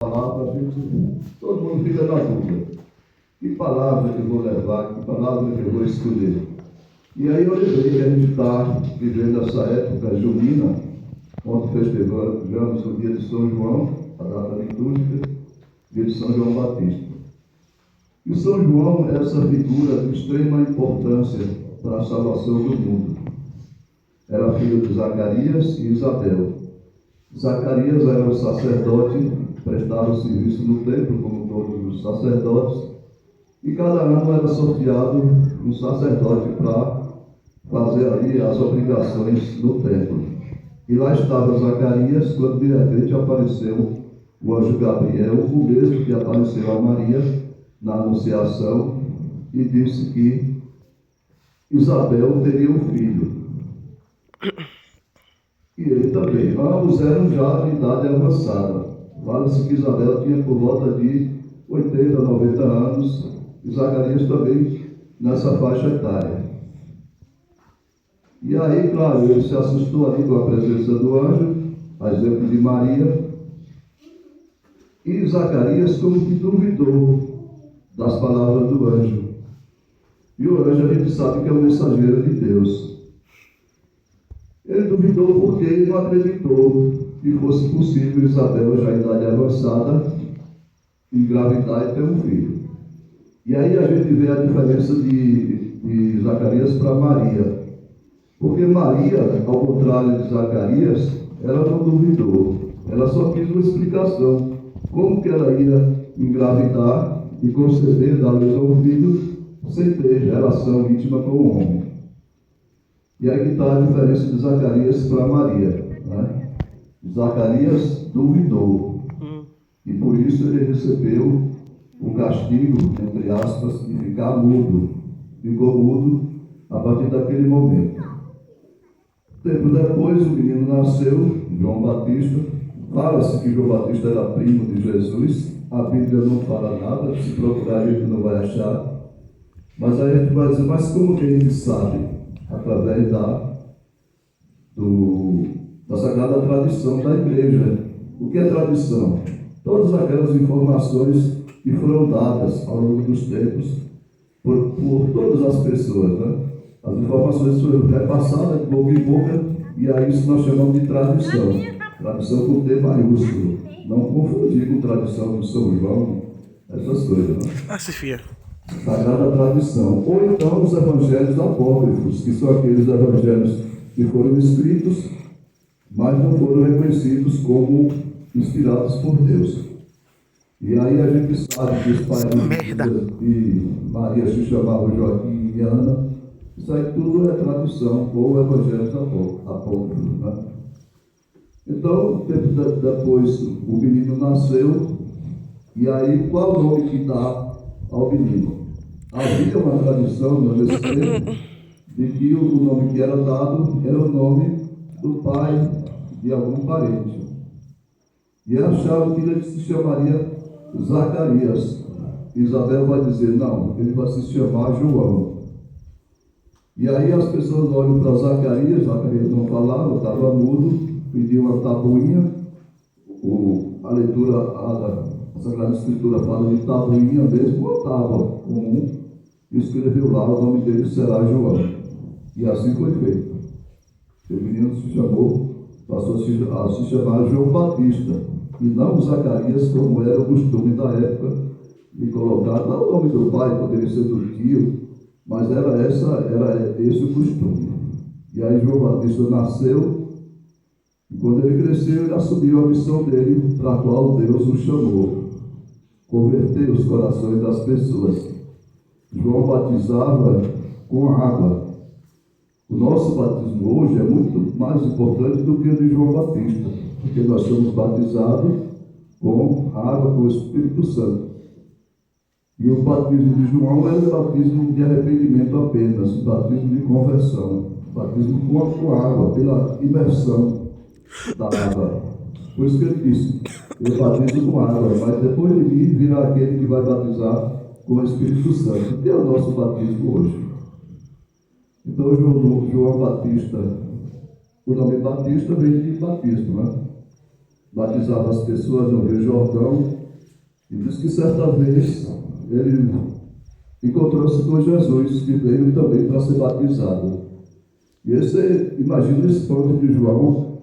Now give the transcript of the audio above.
palavra, a gente, todo mundo fica na dúvida. Que palavra que eu vou levar, que palavra que eu vou escolher? E aí eu lembrei que a gente está vivendo essa época junina, onde festejamos o dia de São João, a data litúrgica, dia de São João Batista. E São João é essa figura de extrema importância para a salvação do mundo. Era filho de Zacarias e Isabel. Zacarias era o sacerdote, prestava serviço no templo, como todos os sacerdotes, e cada ano era sorteado um sacerdote para fazer ali as obrigações no templo. E lá estava Zacarias, quando de repente apareceu o anjo Gabriel, o mesmo que apareceu a Maria na Anunciação, e disse que Isabel teria um filho. E ele também. Ambos eram já de idade avançada. Fala-se que Isabel tinha por volta de 80, 90 anos, e Zacarias também nessa faixa etária. E aí, claro, ele se assustou ali com a presença do anjo, a exemplo de Maria, e Zacarias como que duvidou das palavras do anjo. E o anjo a gente sabe que é o mensageiro de Deus. Ele duvidou porque ele não acreditou que fosse possível Isabel, já em idade avançada, engravidar e ter um filho. E aí a gente vê a diferença de Zacarias para Maria. Porque Maria, ao contrário de Zacarias, ela não duvidou. Ela só quis uma explicação. Como que ela ia engravidar e conceber, dar luz a um filho, sem ter relação íntima com o homem. E aí que está a diferença de Zacarias para Maria. Né? Zacarias duvidou. E por isso ele recebeu o castigo, entre aspas, de ficar mudo. Ficou mudo a partir daquele momento. Tempo depois, o menino nasceu, João Batista. Fala-se que João Batista era primo de Jesus. A Bíblia não fala nada, se procurar a gente não vai achar. Mas aí a gente vai dizer, mas como que a gente sabe? Através da sagrada tradição da igreja. O que é tradição? Todas aquelas informações que foram dadas ao longo dos tempos por todas as pessoas, né? As informações foram repassadas de boca em boca, e aí isso nós chamamos de tradição. Tradição com T maiúsculo. Não confundir com tradição do São João, essas coisas, né? Sofia. Sagrada tradição. Ou então os evangelhos apócrifos, que são aqueles evangelhos que foram escritos, mas não foram reconhecidos como inspirados por Deus. E aí a gente sabe que os pais de Maria se chamavam Joaquim e Ana. Isso aí tudo é tradição ou evangelhos apócrifos, né? Então, tempo depois, o menino nasceu, e aí qual o nome que dá ao menino? Havia uma tradição nesse tempo de que o nome que era dado era o nome do pai de algum parente. E achavam que ele se chamaria Zacarias. Isabel vai dizer, não, ele vai se chamar João. E aí as pessoas olham para Zacarias não falava, estava mudo, pediu uma tabuinha. A leitura, a Sagrada Escritura fala de tabuinha mesmo, uma tábua comum, e escreveu lá, o nome dele será João. E assim foi feito. O menino se chamou, passou a se chamar João Batista, e não Zacarias, como era o costume da época, de colocar, não o nome do pai, poderia ser do tio, mas era esse o costume. E aí João Batista nasceu, e quando ele cresceu, ele assumiu a missão dele, para a qual Deus o chamou: converter os corações das pessoas. João batizava com água. O nosso batismo hoje é muito mais importante do que o de João Batista, porque nós somos batizados com água, com o Espírito Santo. E o batismo de João era o batismo de arrependimento apenas, o batismo de conversão, o batismo com água, pela imersão da água. Por isso que ele disse, eu batizo com água, mas depois de mim virá aquele que vai batizar com o Espírito Santo, que é o nosso batismo hoje. Então João Batista, o nome Batista vem de batismo, né? batizava as pessoas no Rio Jordão, e diz que certa vez ele encontrou-se com Jesus, que veio também para ser batizado. E esse, imagina o espanto de João